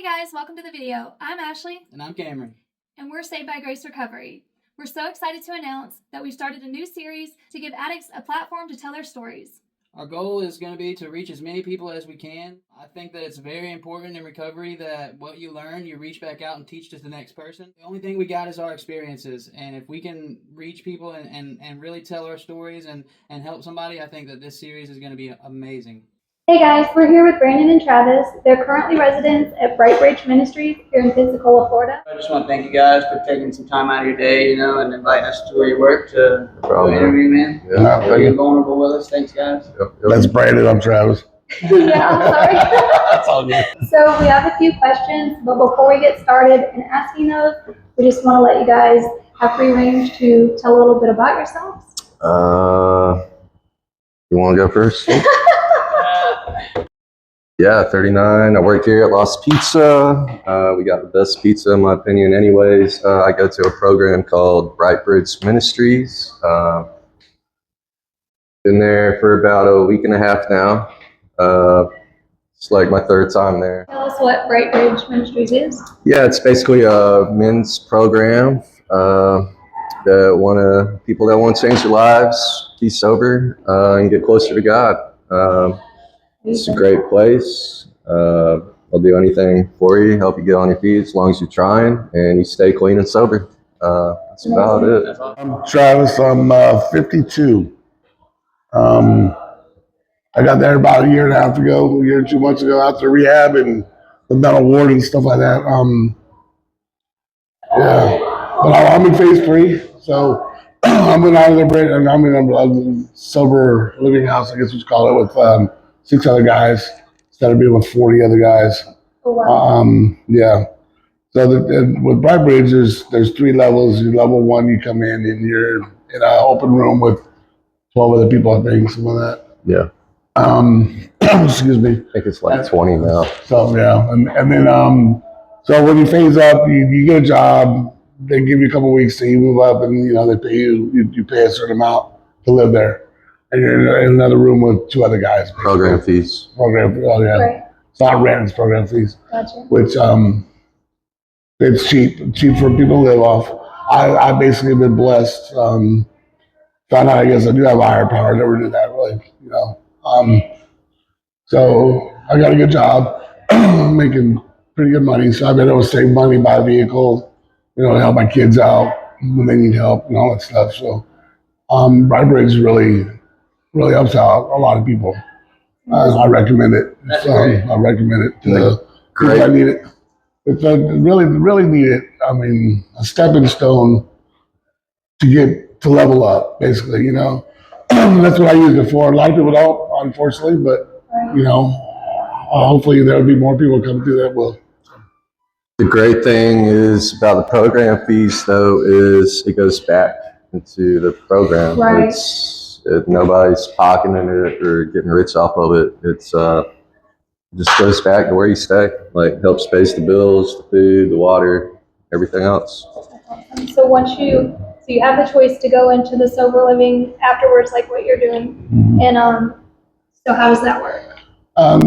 Hey guys, welcome to the video. I'm Ashley. And I'm Cameron. And we're Saved by Grace Recovery. We're so excited to announce that we've started a new series to give addicts a platform to tell their stories. Our goal is going to be to reach as many people as we can. I think that it's very important in recovery that what you learn, you reach back out and teach to the next person. The only thing we got is our experiences. And if we can reach people and really tell our stories and help somebody, I think that this series is going to be amazing. Hey guys, we're here with Brandon and Travis. They're currently residents at Bright Bridge Ministries here in Pensacola, Florida. I just want to thank you guys for taking some time out of your day, and inviting us to where you work to do an interview, man. Yeah, Being vulnerable with us. Thanks, guys. That's Brandon. I'm Travis. Yeah, I'm sorry. That's all good. So we have a few questions, but before we get started in asking those, we just want to let you guys have free range to tell a little bit about yourselves. You want to go first? Yeah, 39. I work here at Lost Pizza. We got the best pizza, in my opinion, anyways. I go to a program called Bright Bridge Ministries. Been there for about a week and a half now. It's like my third time there. Tell us what Bright Bridge Ministries is. Yeah, it's basically a men's program people that want to change their lives, be sober, and get closer to God. It's a great place. I'll do anything for you, help you get on your feet as long as you're trying and you stay clean and sober. That's about it. I'm Travis. I'm 52. I got there about a year and a half ago, a year and 2 months ago, after rehab and the mental ward and stuff like that. But I'm in phase 3, so I'm in out of the bridge, and I'm in a sober living house, I guess we call it, with 6 other guys instead of being with 40 other guys. Oh, wow. Yeah. So with Bright Bridge, there's 3 levels. Level 1, you come in and you're in an open room with 12 other people, I think, something like that. Yeah. Excuse me. I think it's like 20 now. So yeah, and then so when you phase up, you get a job. They give you a couple of weeks to move up, and they pay you pay a certain amount to live there, and you're in another room with 2 other guys. Basically. Program fees. Oh yeah. Right. It's not rent; it's program fees. Gotcha. Which it's cheap for people to live off. I basically been blessed. Found out I guess I do have a higher power. I never did that really, So I got a good job, making pretty good money. So I've been able to save money, buy a vehicle, help my kids out when they need help and all that stuff. So Bright Bridge really helps out a lot of people. I recommend it. I recommend it to Great. I need it. It's really need it. I mean, a stepping stone to level up, basically. That's what I used it for. A lot of people don't, unfortunately, but hopefully there'll be more people coming through that will. The great thing is about the program fees, though, is it goes back into the program. Right. Nobody's pocketing it or getting rich off of it. It's just goes back to where you stay. Like helps pay the bills, the food, the water, everything else. So you have the choice to go into the sober living afterwards, like what you're doing, and so how does that work?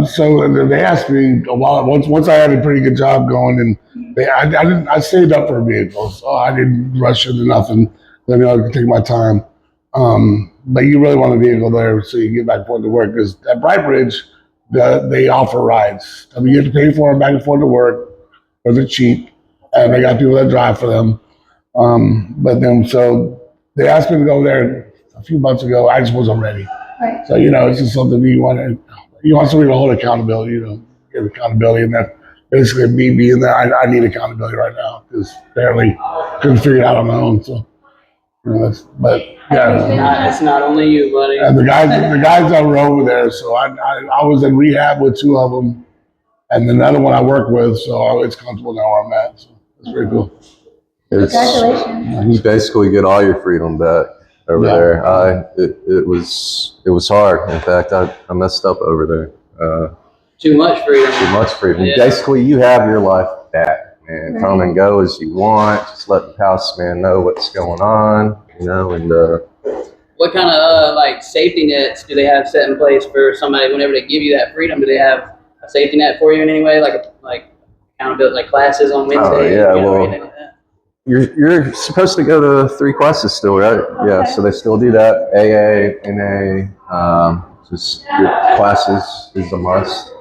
So they asked me a while once I had a pretty good job going, and I saved up for a vehicle, so I didn't rush into nothing. Then I could take my time. But you really want a vehicle there so you can get back and forth to work. Because at Bright Bridge, they offer rides. I mean, you have to pay for them back and forth to work, or they're cheap, and they got people that drive for them. So they asked me to go there a few months ago. I just wasn't ready. Right. So it's just something you want somebody to hold accountability. Give accountability, and that basically me being there, I need accountability right now because apparently couldn't figure it out on my own. So It's not only you, buddy. and the guys that were over there. So I was in rehab with 2 of them, and another one I work with. So it's comfortable now where I'm at. So it's very cool. Congratulations. You basically get all your freedom back over there. It was hard. In fact, I messed up over there. Too much freedom. Too much freedom. Yeah. Basically, you have your life back, man. Right. Come and go as you want. Just let the house man know what's going on, and What kind of safety nets do they have set in place for somebody whenever they give you that freedom? Do they have a safety net for you in any way, like accountability, like classes on Wednesday? Oh, yeah, You know, well, anything like that? You're supposed to go to 3 classes still, right? Yeah, Okay. so they still do that. AA, NA, just your classes is a must.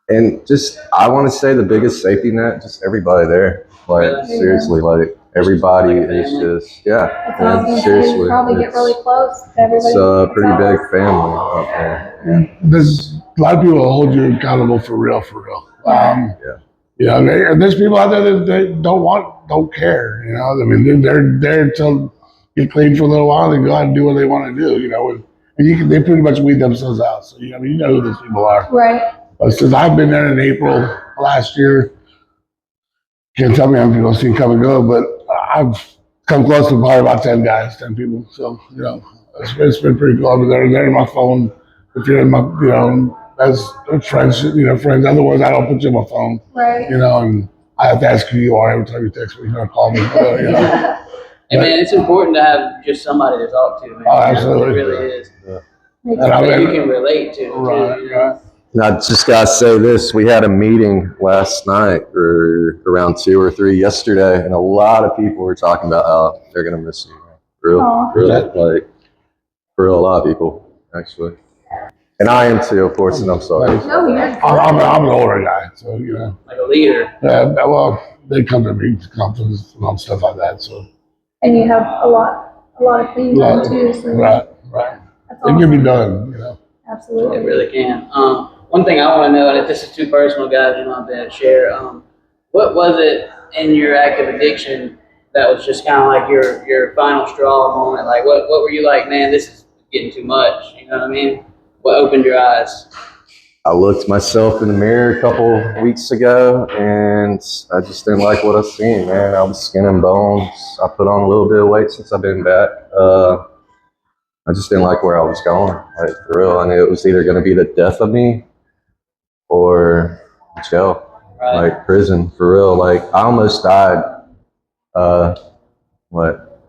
And just, I want to say the biggest safety net, just everybody there. Like, Really? seriously, like, everybody Like a is family? just, yeah. That's what I was man, gonna say. seriously. You probably get really close to everybody. It's a That's pretty all. big family out there. There's a lot of people that hold you accountable for real, for real. Yeah. You know, and there's people out there that they don't care. You know, I mean, they're there to get clean for a little while and go out and do what they want to do. You know, and they pretty much weed themselves out. So you know who those people are. Right. But since I've been there in April last year, can't tell me how many people I've seen come and go, but I've come close to probably about 10 guys, 10 people. So, you know, it's been pretty cool. But they're in my phone. If you're in my, you know, as friends, friends. Otherwise, I don't put you on my phone, Right. you know, and I have to ask who you are every time you text me or call me, you know. Hey, man, it's important to have just somebody to talk to, man. Oh, absolutely. It really is. Makes And I That you mean, can relate to, right, too. You know? right. And I just gotta say this: we had a meeting last night, or around 2 or 3 yesterday, and a lot of people were talking about how they're gonna miss you. Aw. Like, for a lot of people, actually. And I am too, of course, and I'm sorry. No, you're I'm an older guy, so, you know. Like a leader. Well, they come to me to conferences and stuff like that, so. And you have a lot of clean time too. So Right. that's It can be awesome. done, you know. Absolutely. It really can. One thing I want to know, and if this is too personal, guys, you know, to share. What was it in your active addiction that was just kind of like your final straw moment? Like, what were you like, man? This is getting too much. You know what I mean? What opened your eyes? I looked myself in the mirror a couple weeks ago, and I just didn't like what I seen, man. I was skin and bones. I put on a little bit of weight since I've been back. I just didn't like where I was going, like, for real. I knew it was either going to be the death of me or jail, Right. like prison, for real. Like, I almost died. I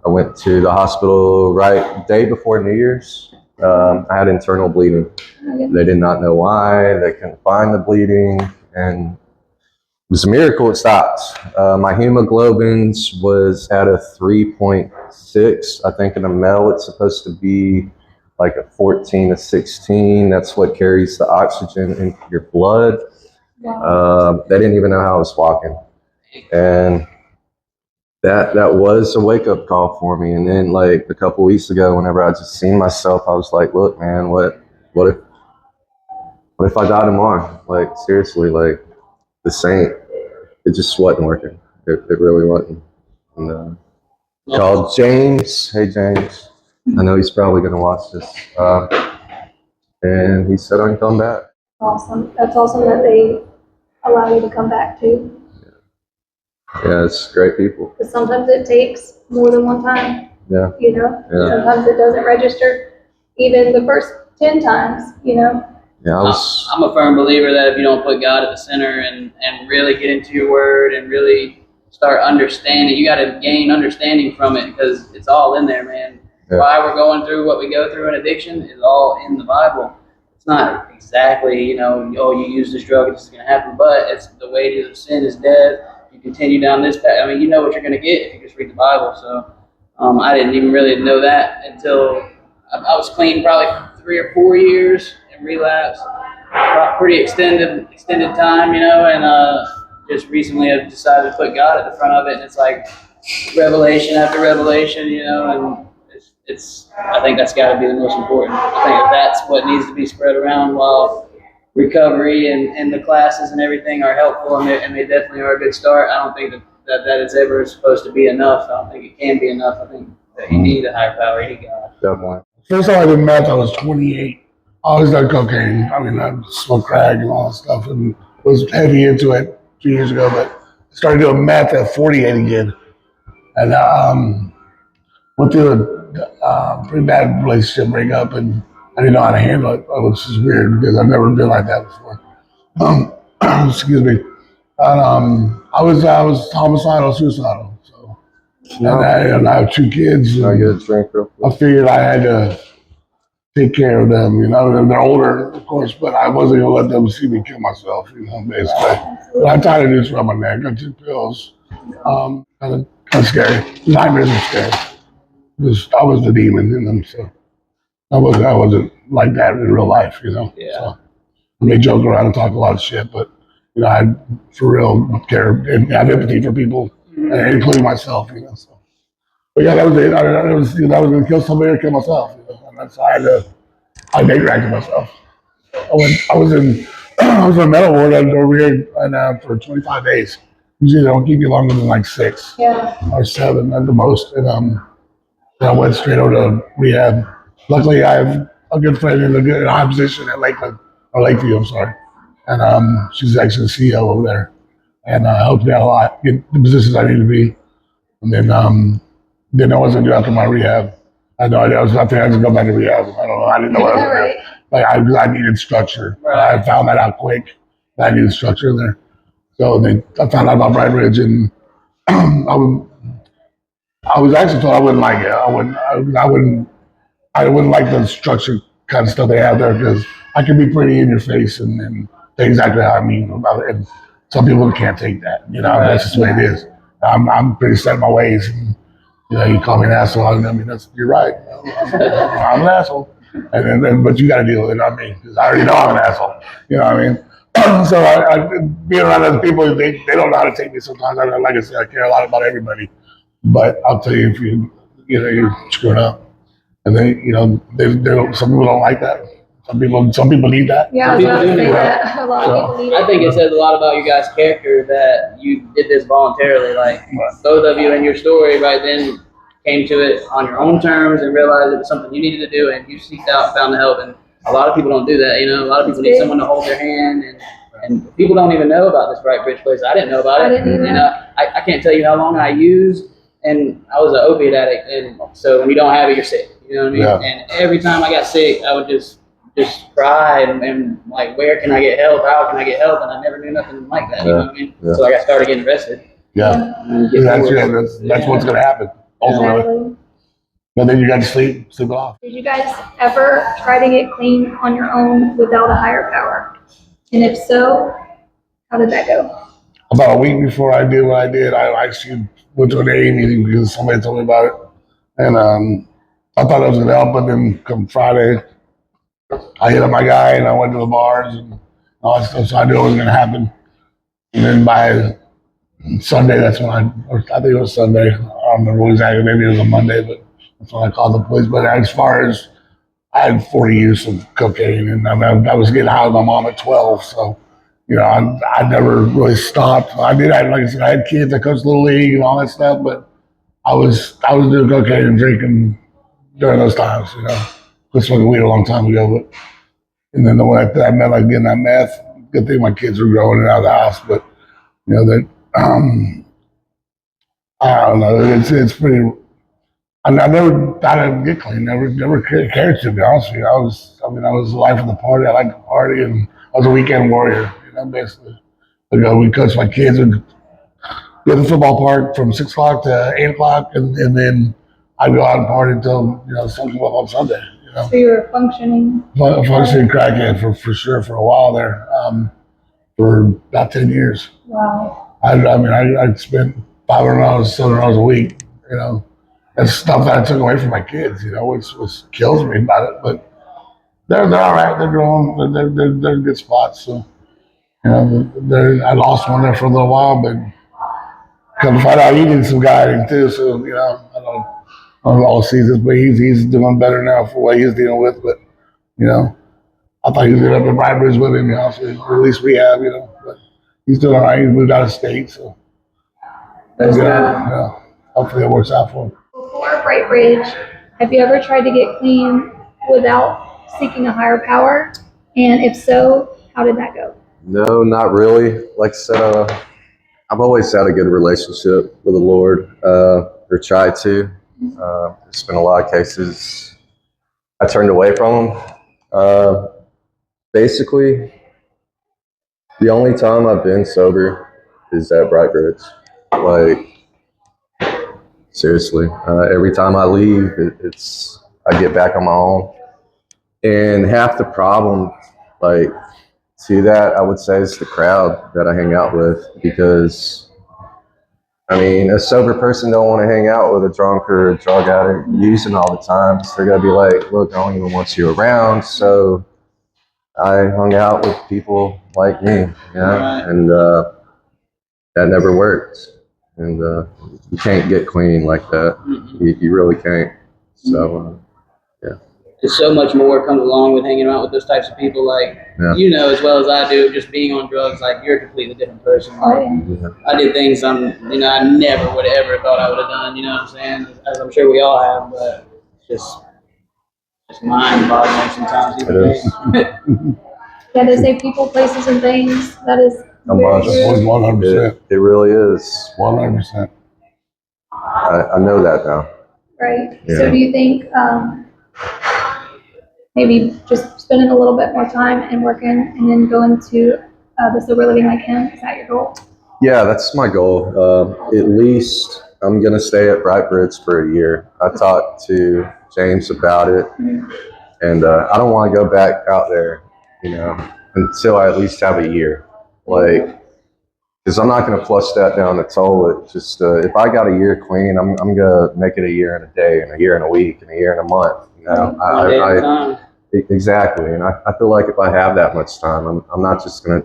went to the hospital right day before New Year's. I had internal bleeding. Okay. They did not know why. They couldn't find the bleeding, and it was a miracle it stopped. My hemoglobins was at a 3.6. I think in a male it's supposed to be like a 14 to 16. That's what carries the oxygen into your blood. Wow. They didn't even know how I was walking, and that was a wake up call for me. And then, like, a couple weeks ago, whenever I just seen myself, I was like, look, man, what if I die tomorrow? Like, seriously, like, this ain't, it just wasn't working. It really wasn't. And called James. Hey, James. I know he's probably going to watch this. And he said I can come back. Awesome. That's awesome that they allow you to come back too. Yeah, it's great people. Because sometimes it takes more than one time. Yeah. You know, Yeah. sometimes it doesn't register even the first 10 times, you know. Yeah, I was. I'm a firm believer that if you don't put God at the center and really get into your word and really start understanding, you got to gain understanding from it because it's all in there, man. Yeah. Why we're going through what we go through in addiction is all in the Bible. It's not exactly, you know, oh, you use this drug, this is going to happen, but it's the wages of sin is death. You continue down this path. I mean, you know what you're going to get if you just read the Bible. So I didn't even really know that until I was clean probably 3 or 4 years and relapsed. Pretty extended time, you know, and just recently I've decided to put God at the front of it, and it's like revelation after revelation, you know, and it's I think that's got to be the most important. I think that's what needs to be spread around while recovery and the classes and everything are helpful, and they definitely are a good start. I don't think that it's ever supposed to be enough. I don't think it can be enough. I think that you need a higher power, you need God. Definitely. First time I did meth, I was 28. I always done cocaine. I mean, I smoked crack and all that stuff and was heavy into it 2 years ago, but I started doing meth at 48 again. And went through a pretty bad relationship breakup, and I didn't know how to handle it, which is weird because I've never been like that before. Excuse me. And I was homicidal, suicidal. So, and I have 2 kids. I get a drink real quick. I figured I had to take care of them. You know, they're older, of course, but I wasn't gonna let them see me kill myself. You know, basically. But I tried to do this around my neck. I took pills. Kind of scary. Nightmares are scary. I was the demon in them, so I wasn't like that in real life. You know. Yeah. So I may joke around and talk a lot of shit, but you know, I for real care and have empathy for people, including myself. You know. So. But yeah, that was it. I was, you know, I was gonna kill somebody or kill myself. You know? And that's how I date racked myself. I was in I was in a mental ward over here and for 25 days. Usually they don't keep you longer than like 6 Yeah. or 7 at the most. And I went straight over to rehab. Luckily, I have a good friend in a good high position at Lakeland or Lakeview. I'm sorry, and she's actually the CEO over there, and helped me out a lot get the positions I need to be. And then I wasn't do after my rehab. I had no idea. I think I was going to go back to rehab. I don't know. I didn't know what I was going to do. Right. Like I needed structure. Right. I found that out quick. I needed structure there. So then I found out about Bright Ridge, and I was actually told I wouldn't like it. I wouldn't like the structure kind of stuff they have there because I can be pretty in your face and say exactly how I mean about it. And some people can't take that. You know, that's just the way it is. I'm pretty set in my ways. And, you know, you call me an asshole. I mean, you're right. I'm an asshole. And but you got to deal with it, not me, because I already know I'm an asshole. You know what I mean? So I being around other people, they don't know how to take me sometimes. Like I said, I care a lot about everybody. But I'll tell you, if you're screwing up, and some people don't like that. Some people need that. Yeah, I was about to say Yeah. that. A lot of people need it. I think it says a lot about your guys' character that you did this voluntarily. Like both of you in your story right then came to it on your own terms and realized it was something you needed to do, and you seeked out, found the help. And a lot of people don't do that. You know, a lot of people need someone to hold their hand, and people don't even know about this Bright Bridge place. I didn't know about it. I didn't either. You know, I can't tell you how long I used, and I was an opiate addict, and so when you don't have it, you're sick. You know what I mean? Yeah. And every time I got sick, I would just cry and like, where can I get help? How can I get help? And I never knew nothing like that. You know what I mean? Yeah. So like I started getting arrested. Yeah, And get that's forward. that's what's gonna happen ultimately. Exactly. But then you got to sleep it off. Did you guys ever try to get clean on your own without a higher power? And if so, how did that go? About a week before I did what I did, I actually went to an AA meeting because somebody told me about it, and I thought it was gonna help. But then come Friday, I hit up my guy and I went to the bars and all that stuff. So I knew it was gonna happen. And then by Sunday, that's when I think it was Sunday. I don't remember exactly. Maybe it was a Monday, but that's when I called the police. But as far as I had 40 years of cocaine, and I was getting high with my mom at 12. So, you know, I never really stopped. Like I said, I had kids. I coached Little League and all that stuff, but I was doing cocaine and drinking during those times. You know, quit smoking weed a long time ago. But and then when I met like getting that meth, good thing my kids were growing and out of the house. But you know that I don't know. It's pretty. I didn't get clean. Never cared to be honest with you. I was the life of the party. I liked to party, and I was a weekend warrior. You know, basically. We coached my kids. We'd go to the football park from 6 o'clock to 8 o'clock, and then I'd go out and party until sun came up on Sunday. You know, So you were functioning. functioning crackhead for sure for a while there, for about 10 years. Wow. I spent $500, $700 a week. You know. That's stuff that I took away from my kids, which kills me about it. But they're all right. They're growing. They're in good spots. So, I lost one there for a little while, but come to find out he needed some guiding too. So, I don't know all seasons, but he's doing better now for what he's dealing with. But, I thought he was up in Bright Bridge with him, so at least we have, but he's doing all right. He moved out of state, so hopefully it works out for him. Before Bright Bridge, have you ever tried to get clean without seeking a higher power? And if so, how did that go? No, not really. Like I said, I've always had a good relationship with the Lord, or tried to. There's been a lot of cases I turned away from him. Basically, the only time I've been sober is at Bright Bridge. Like, seriously, every time I leave, I get back on my own. And half the problem, like, to that, I would say, is the crowd that I hang out with, because I mean, a sober person don't want to hang out with a drunk or a drug addict using all the time. So they're gonna be like, look, I don't even want you around. So I hung out with people like me, Right. and that never worked. And you can't get clean like that. You really can't. So There's so much more comes along with hanging out with those types of people. Like, Yeah. you know as well as I do, just being on drugs, like, you're a completely different person. Oh, Like, yeah. I did things I never would have ever thought I would have done, you know what I'm saying? As I'm sure we all have, but it's just mind-boggling sometimes. It is. Yeah, they say people, places, and things. That is I'm very on true. it. 100%. It really is. 100%. I know that now. Right. Yeah. So do you think maybe just spending a little bit more time and working and then going to the sober living like him? Is that your goal? Yeah, that's my goal. At least I'm gonna stay at Brightbridge for a year. I talked to James about it, and I don't want to go back out there, until I at least have a year. Like, because I'm not gonna flush that down the toilet. Just if I got a year clean, I'm gonna make it a year and a day, and a year and a week, and a year and a month. One day at a time. Exactly, and I feel like if I have that much time, I'm not just gonna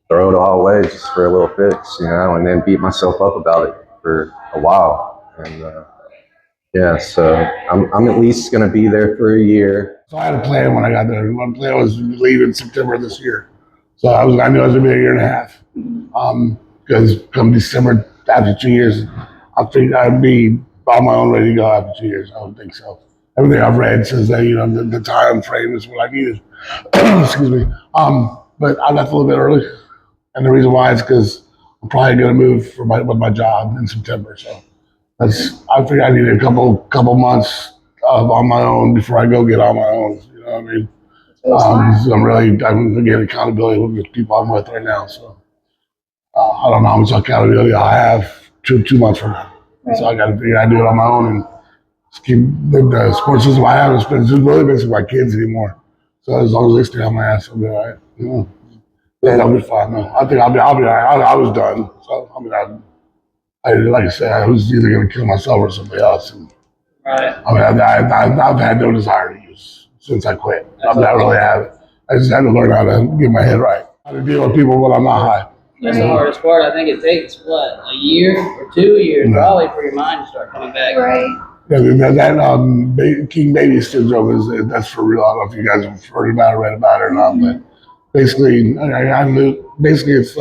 throw it all away just for a little fix, and then beat myself up about it for a while. And so I'm at least gonna be there for a year. So I had a plan when I got there. My plan was to leave in September this year. So I knew it was gonna be a year and a half. Because come December, after 2 years, I think I'd be on my own ready to go after 2 years. I don't think so. Everything I've read says that the time frame is what I needed. Excuse me. But I left a little bit early, and the reason why is because I'm probably going to move with my job in September. So I figured I needed a couple months on my own before I go get on my own. You know what I mean? So I'm getting accountability with people I'm with right now. So I don't know how much accountability I'll have 2 months from now. Right. So I got to figure I do it on my own and just keep the support system I have. It's really basically my kids anymore. So as long as they stay on my ass, I'll be all right. Yeah, I'll be fine. No, I think I'll be all right. I was done. So I mean, I like I said, I was either going to kill myself or somebody else. And, Right. I mean, I've had no desire to use since I quit. I really have. I just had to learn how to get my head right, how to deal with people when I'm not high. That's the hardest part. I think it takes, a year or 2 years probably for your mind to start coming back. Right. Yeah, that King Baby syndrome that's for real. I don't know if you guys have heard about it, read about it or not, but basically, it's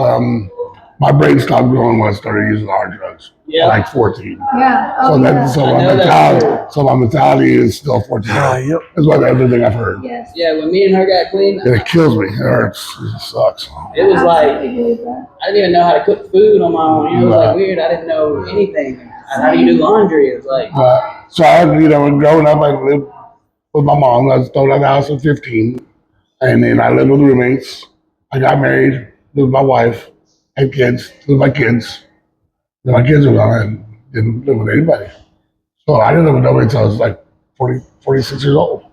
my brain stopped growing when I started using hard drugs. Yeah. Like 14. Yeah. So Oh, that yeah. so I my know that. mentality is still 14. Yep. That's what everything I've heard. Yes. Yeah, when me and her got clean, And it kills me. It hurts. It sucks. it was like, Absolutely believe that. I didn't even know how to cook food on my own. It was like weird. I didn't know anything. How do you do laundry? It was like, So growing up, I lived with my mom. I was thrown out of the house at 15, and then I lived with roommates. I got married, lived with my wife, had kids, lived with my kids. Then my kids were gone and didn't live with anybody. So I didn't live with nobody until I was like 46 years old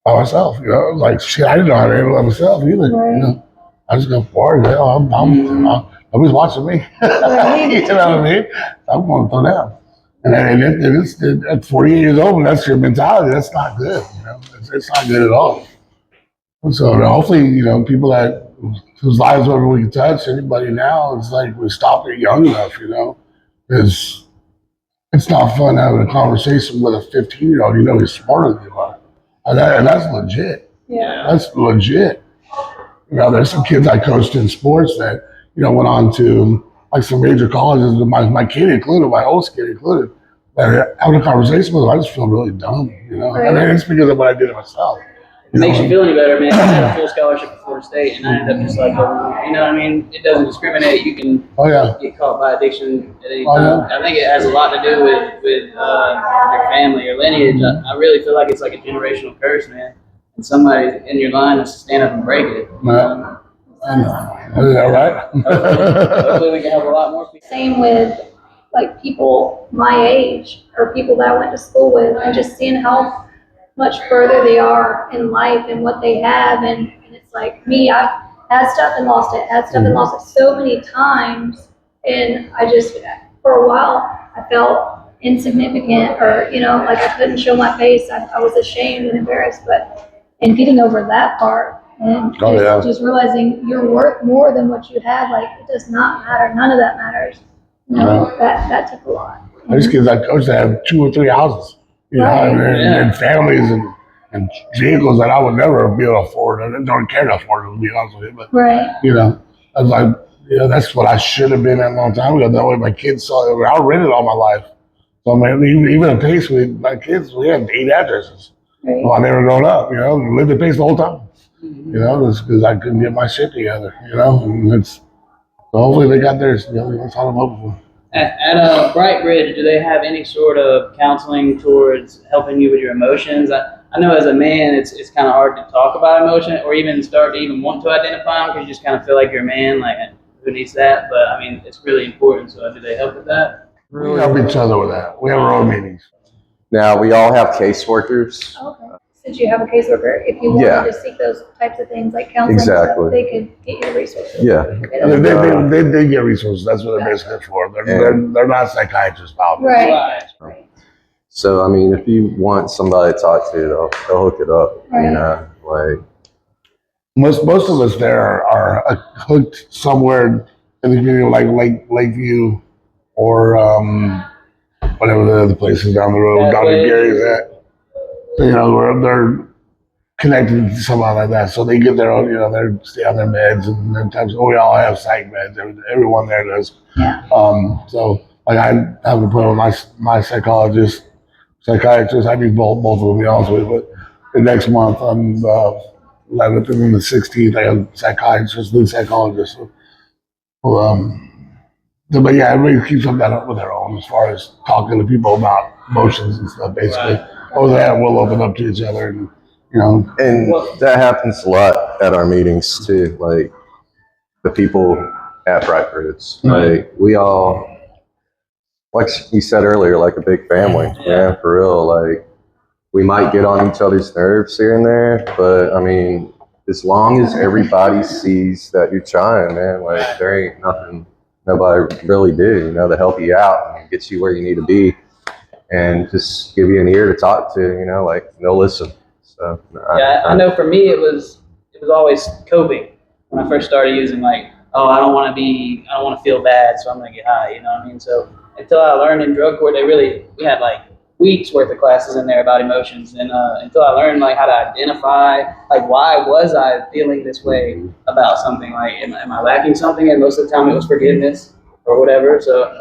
by myself. Like shit, I didn't know how to handle myself either. Right. I just go forward. Nobody's watching me. Right. You know what I mean? I'm going to throw down. And at 48 years old, that's your mentality. That's not good. It's not good at all. So hopefully, people whose lives whatever we can touch, anybody now, it's like we stop it young enough, because it's not fun having a conversation with a 15-year-old. He's smarter than you are, and that's legit. Yeah. That's legit. There's some kids I coached in sports that went on to like some major colleges. My kid included, my oldest kid included. That having a conversation with them, I just feel really dumb. Right. I mean, it's because of what I did to myself. it makes you feel any better, man. I had a full scholarship at Florida State, and I ended up just like, it doesn't discriminate. You can Oh yeah. get caught by addiction at any Oh, time. I think it has a lot to do with your family, your lineage. I really feel like it's like a generational curse, man. And somebody in your line has to stand up and break it. Right. Is that right? Hopefully we can help a lot more people. Same with like people my age or people that I went to school with, and just seeing how much further they are in life and what they have. And it's like me, I've had stuff and lost it, had stuff and lost it so many times. And I just, for a while, I felt insignificant, or, like I couldn't show my face. I was ashamed and embarrassed, and getting over that part and just realizing you're worth more than what you had, like it does not matter. None of that matters. That took a lot. These kids, I used to have 2 or 3 houses, and families and vehicles that I would never be able to afford. I don't care to afford it, to be honest with you. But, I was like, that's what I should have been a long time ago. That way my kids saw it. I rented all my life. So, I mean, even at Pace, my kids, we had 8 addresses while they were growing up, lived at Pace the whole time, because I couldn't get my shit together, and so hopefully they got theirs, that's all I'm hoping for. At Bright Bridge, do they have any sort of counseling towards helping you with your emotions? I know as a man, it's kind of hard to talk about emotion or even start to even want to identify them because you just kind of feel like you're a man, like who needs that? But I mean, it's really important. So do they help with that? We help each other with that. We have our own meetings. Now, we all have caseworkers. Okay. Since you have a caseworker, if you wanted to seek those types of things like counseling, Exactly. they could get you the resources. Yeah. They get resources. That's what they're basically for. They're not psychiatrists, probably. Right. So, I mean, if you want somebody to talk to, they'll hook it up, like. Most of us there are hooked somewhere in the community, like Lakeview or whatever the other places down the road, Dr. Gary's at. Where they're connected to somebody like that, so they get their own, they stay on their meds, and then times we all have psych meds. Everyone there does. Yeah. So like I have an appointment with my psychiatrist. I mean both of them, to be honest with you. But the next month on the 11th and then the 16th, I have psychiatrist, new psychologist. But yeah, everybody keeps up that up with their own as far as talking to people about emotions and stuff, basically. Right. Or that we'll open up to each other, and And that happens a lot at our meetings too. Like the people at Bright Bridge, like we all, like you said earlier, like a big family. Yeah, for real. Like we might get on each other's nerves here and there, but I mean, as long as everybody sees that you're trying, man, like there ain't nothing nobody really do, to help you out and get you where you need to be. And just give you an ear to talk to, like they'll listen. So I know for me it was always coping when I first started using, like, I don't want to feel bad, so I'm gonna get high. You know what I mean? So until I learned in drug court, we had like weeks worth of classes in there about emotions, and until I learned like how to identify, like why was I feeling this way about something, like am I lacking something, and most of the time it was forgiveness or whatever. So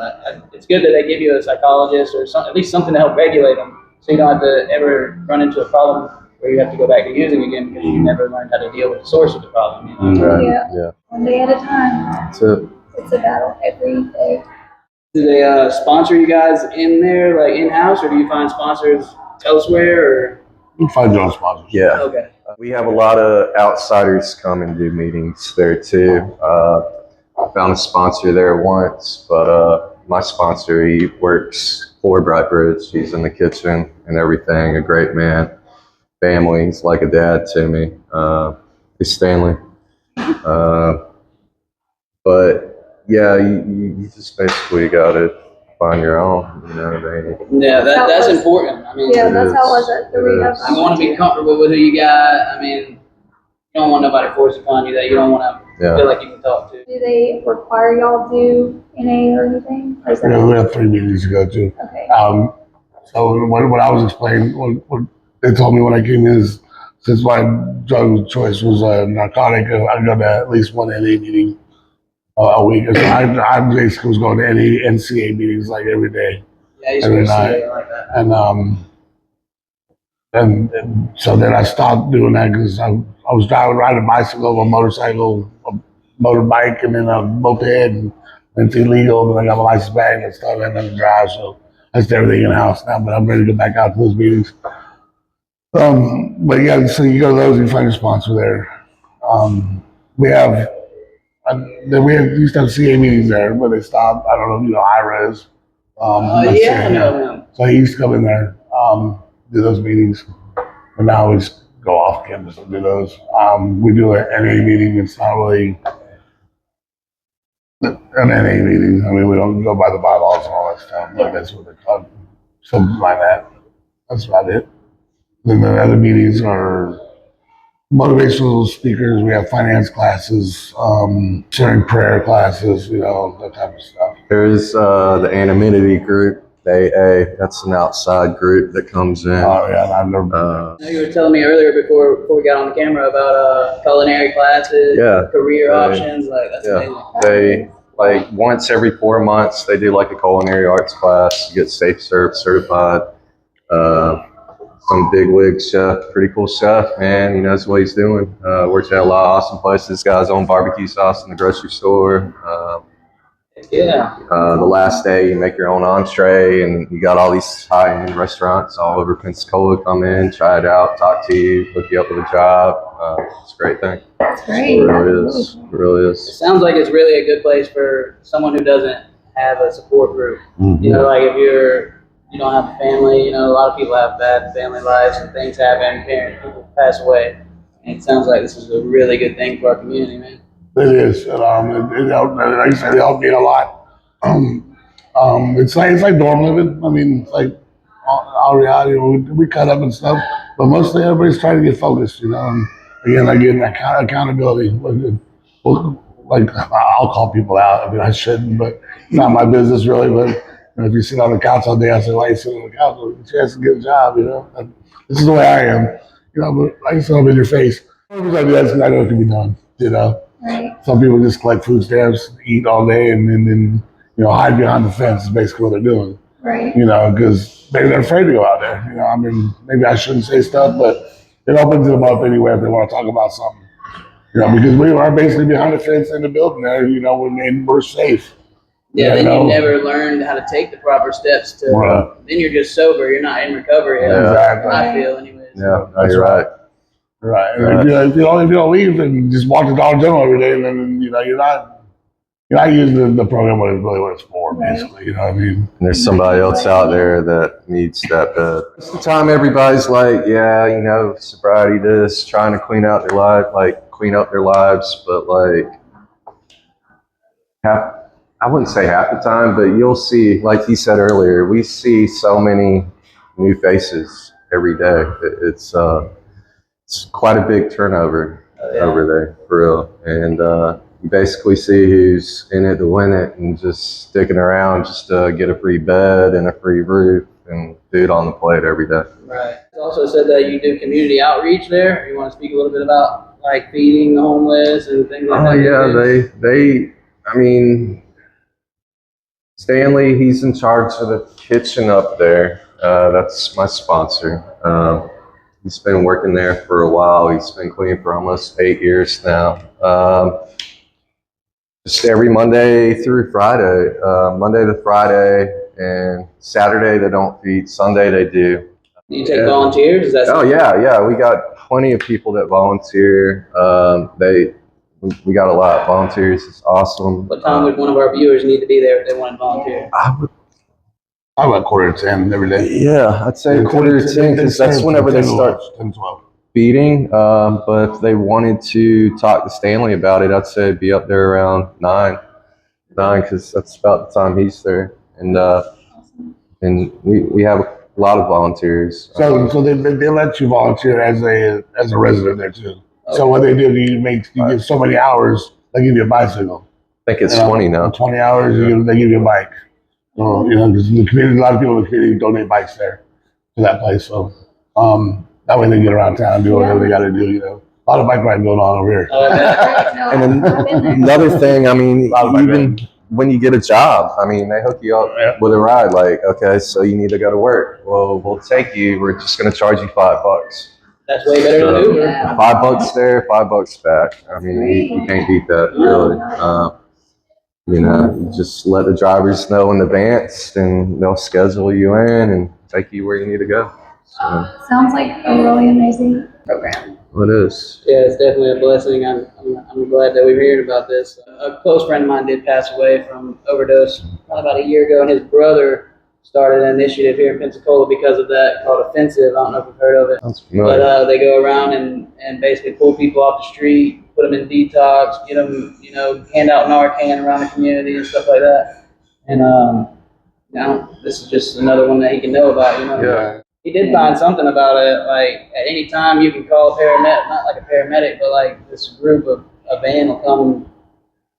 it's good that they give you a psychologist or at least something to help regulate them, so you don't have to ever run into a problem where you have to go back to using again because you never learned how to deal with the source of the problem. Right. Yeah. One day at a time. So It's a battle every day. Do they sponsor you guys in there, like in-house, or do you find sponsors elsewhere? Or you find your own sponsors. yeah, okay. we have a lot of outsiders come and do meetings there too. I found a sponsor there once, but my sponsor, he works for Bright Bridge. He's in the kitchen and everything. A great man. Family. He's like a dad to me. He's Stanley. But yeah, you just basically got to find your own. Yeah, that's important. I mean, Yeah, that's how it was at the rehab. you want to be comfortable with who you got. I mean, you don't want nobody forced upon you that you don't want to feel like you can talk to. Do they require y'all to do NA or anything? Or is that We have 3 meetings to go to. okay? So what I was explaining, what they told me when I came in is, since my drug of choice was a narcotic, I go to at least one NA meeting a week. So I basically was going to NCA meetings like every day. Yeah, you Every should see night. it like that. And so then I stopped doing that because I was riding a bicycle, a motorcycle, a motorbike, and then a moped, and it's illegal. And then I got my license back and stuff, and then drive. So I just everything in the house now, but I'm ready to get back out to those meetings. But yeah, so you go to those and you find your sponsor there. We used to have CA meetings there, but they stopped. I don't know if you know IRAs. I know him. So he used to come in there, do those meetings. but now we just go off campus and do those. We do an NA meeting. It's not really an NA meeting. I mean, we don't go by the bylaws and all that stuff. Like that's what they're called. Something like that. That's about it. Then the other meetings are motivational speakers. We have finance classes, sharing prayer classes, that type of stuff. There's the anonymity group, AA. That's an outside group that comes in. Oh yeah, I've never. I know you were telling me earlier before we got on the camera about culinary classes, Yeah. career Yeah. options. Like that's Yeah. amazing. They like once every 4 months they do like a culinary arts class. You get Safe Serve certified. Some bigwig chef, pretty cool chef, man. He knows what he's doing. Works at a lot of awesome places. Guys own barbecue sauce in the grocery store. Yeah. The last day you make your own entree, and you got all these high-end restaurants all over Pensacola come in, try it out, talk to you, hook you up with a job. It's a great thing. That's It great. really is. It really It is. sounds like it's really a good place for someone who doesn't have a support group. You know, like if you don't have a family, a lot of people have bad family lives and things happen, people pass away. And it sounds like this is a really good thing for our community, man. It is. It helped, like I said, it helped me a lot. It's like dorm living. I mean, it's like all reality. We cut up and stuff, but mostly everybody's trying to get focused, And again, like getting that accountability. Like I'll call people out. I mean, I shouldn't, but it's not my business really. But if you sit on the couch all day, I say, "Why you sit on the couch? Get a chance to get a job." And this is the way I am. But I just I'm in your face. Sometimes I do that because I know it can be done. Right. Some people just collect food stamps, eat all day, and then hide behind the fence is basically what they're doing. Right. Because maybe they're afraid to go out there. I mean, maybe I shouldn't say stuff, but it opens them up anyway if they want to talk about something. Because we are basically behind the fence in the building there. We're safe. Yeah, then you never learned how to take the proper steps to. Right. Then you're just sober. You're not in recovery. Yeah. Exactly. I feel, anyways. Yeah, no, you're right. Right. And if you don't leave and just walk to Dollar General every day, then you're not using the program what it's for, basically. You know what I mean? And there's somebody else out there that needs that bed. Most of the time, everybody's like, yeah, sobriety, this, trying to clean up their lives, but I wouldn't say half the time, but you'll see, like he said earlier, we see so many new faces every day. It's quite a big turnover over there, for real. And you basically see who's in it to win it and just sticking around just to get a free bed and a free roof and food on the plate every day. Right. It's also said that you do community outreach there. You want to speak a little bit about feeding the homeless and things like that? Oh yeah, Stanley, he's in charge of the kitchen up there. That's my sponsor. He's been working there for a while. He's been cleaning for almost 8 years now. Just every Monday through Friday, Monday to Friday, and Saturday they don't feed. Sunday they do. Do you take volunteers? Is that Oh yeah. We got plenty of people that volunteer. We got a lot of volunteers. It's awesome. What time would one of our viewers need to be there if they want to volunteer? I about 9:45 every day. Yeah, I'd say 9:45 because that's whenever they start 10, 12. feeding. But if they wanted to talk to Stanley about it, I'd say be up there around 9 because that's about the time he's there. And we have a lot of volunteers. So they let you volunteer as a resident there too. So what they do, you get so many hours, they give you a bicycle. I think it's 20 now. 20 hours, they give you a bike. So, because the community, a lot of people in the community donate bikes there to that place. So that way they get around town, do whatever they got to do. A lot of bike riding going on over here. And then another thing, even when you get a job, they hook you up with a ride. Like, okay, so you need to go to work. Well, we'll take you. We're just going to charge you $5. That's way better than Uber. Yeah. $5 there, $5 back. You can't beat that, really. You just let the drivers know in advance, and they'll schedule you in and take you where you need to go. So, Sounds like a really amazing program. it is. Yeah, it's definitely a blessing. I'm glad that we're hearing about this. A close friend of mine did pass away from overdose about a year ago, and his brother started an initiative here in Pensacola because of that called Offensive. I don't know if you've heard of it. Sounds familiar. But they go around and basically pull people off the street, put them in detox, get them, hand out Narcan around the community and stuff like that. And this is just another one that he can know about. Yeah. He did find something about it. Like at any time you can call a paramedic, not like a paramedic, but like this group of a van will come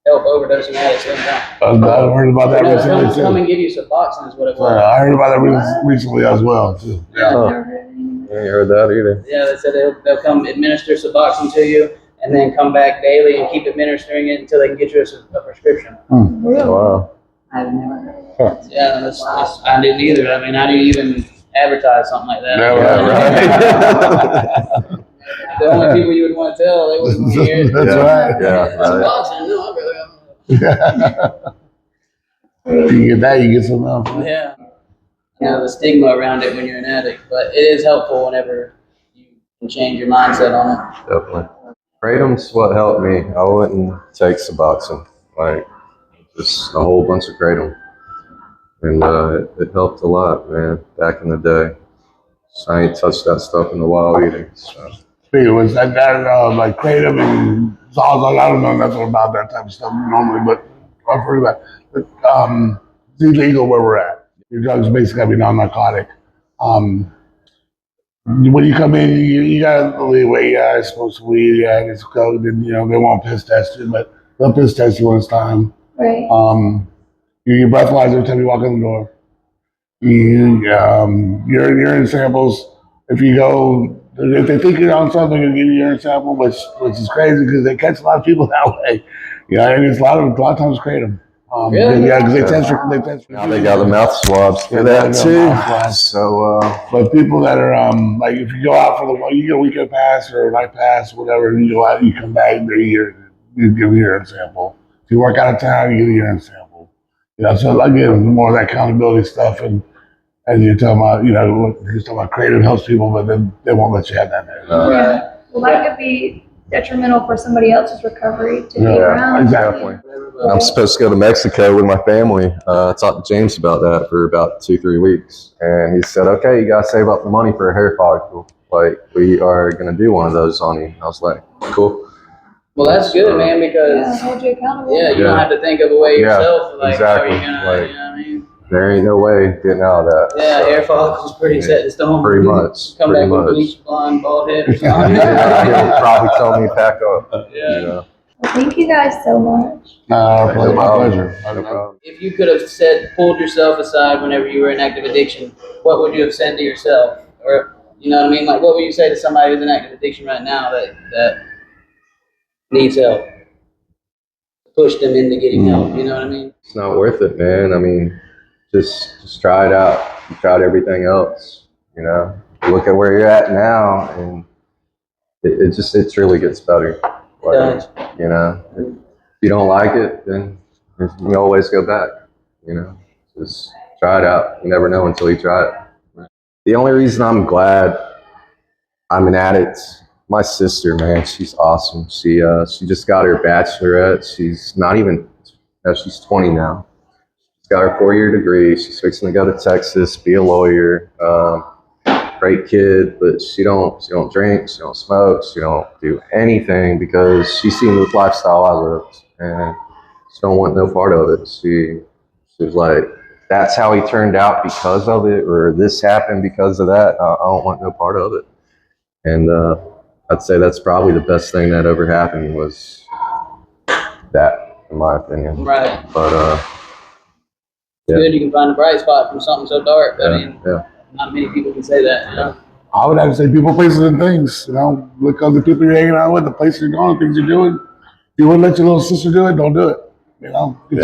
help overdosing addicts anytime. I heard about that recently Come too. and give you Suboxone is what it was. I heard about that recently as well too. Yeah. Oh. Never heard of anything. I ain't heard that either. Yeah, they said they'll come administer Suboxone to you and then come back daily and keep administering it until they can get you a prescription. Really? Wow. I've never heard of it. Yeah, that's I didn't either. I mean, how do you even advertise something like that? Yeah, right. The only people you would want to tell, they wouldn't hear it. That's right. Yeah. Suboxone, no, I'd rather If you get that, you get something else. have. Yeah. The stigma around it when you're an addict, but it is helpful whenever you can change your mindset on it. Definitely. Kratom's what helped me. I wouldn't take Suboxone. Like, just a whole bunch of Kratom. And it helped a lot, man, back in the day. So I ain't touched that stuff in a while either. So. Speaking of which, that like Kratom and Zolzol, I don't know nothing about that type of stuff normally, but I've heard about it. But it's illegal where we're at. Your drugs basically gotta be non-narcotic. When you come in, you got the leeway. Yeah, I smoke some weed. Yeah, it's coke. Then they won't piss test you, but they'll piss test you when it's time. Right. Your breathalyzer every time you walk in the door. Urine samples. If they think you're on something, they're gonna give you a urine sample, which is crazy because they catch a lot of people that way. And it's a lot of times Kratom. Really? Yeah, because they test for. Now they got the mouth swabs for that too. So, But people that are like, if you go out you get a weekend pass or a night pass, whatever, and you go out, you come back, you give a urine sample. If you work out of town, you get a urine sample. So again, more of that accountability stuff, and you're talking about, you're talking about Kratom helps people, but then they won't let you have that there. Yeah. Well, that could be detrimental for somebody else's recovery to be Yeah, around. exactly. I'm supposed to go to Mexico with my family. I talked to James about that for about 2-3 weeks. And he said, okay, you got to save up the money for a hair follicle. Like, we are going to do one of those on you. I was like, cool. Well, that's good, man, Yeah, because hold you accountable. you don't have to think of a way Yeah, yourself. Like, exactly. how are you gonna, Like, you know what I mean? There ain't no way getting out of that. Yeah, hair follicles pretty set in stone. Pretty much. Come pretty back with much. bleach, blonde, bald head or something. Yeah, he'll probably tell me to pack up. Yeah. You know? Well, thank you guys so much. My pleasure. No problem. If you could have pulled yourself aside whenever you were in active addiction, what would you have said to yourself? Or, you know what I mean? Like, what would you say to somebody who's in active addiction right now that needs help? Push them into getting help, you know what I mean? It's not worth it, man. I mean, just try it out. You tried everything else, Look at where you're at now, and it truly gets better. Like, if you don't like it, then you can always go back, Just try it out. You never know until you try it. The only reason I'm glad I'm an addict, my sister, man, she's awesome. She just got her bachelorette. She's 20 now. She's got her 4-year degree. She's fixing to go to Texas, be a lawyer. Great kid, but she don't drink, she don't smoke, she don't do anything because she's seen the lifestyle I lived, and she don't want no part of it. She was like, that's how he turned out because of it, or this happened because of that. I don't want no part of it. And I'd say that's probably the best thing that ever happened was that, in my opinion. Right. But It's good you can find a bright spot from something so dark. I mean, yeah. not many people can say that, I would have to say people, places, and things. Look at the people you're hanging out with, the places you're going, things you're doing. If you wouldn't let your little sister do it, don't do it. Get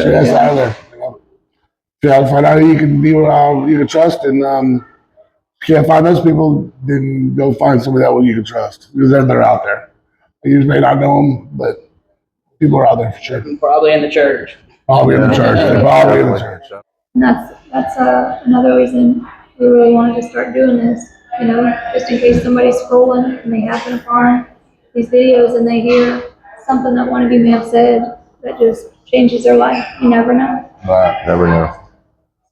your ass out of there. Try to find out who you can be with, you can trust, and if you can't find those people, then go find somebody that you can trust because they're out there. You may not know them, but people are out there for sure. Probably in the church. Probably in the church. They're probably in the church. And that's another reason we really wanted to start doing this. Just in case somebody's scrolling and they happen upon these videos and they hear something that one of you may have said that just changes their life. You never know. Never know.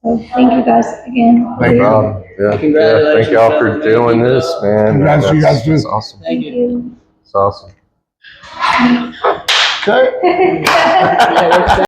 So thank you guys again. Thank you. No problem. Yeah. Congratulations, Thank y'all brother. for doing Keep it this, up. man. Congrats to you guys, too. That's awesome. Thank you. Okay. Yeah,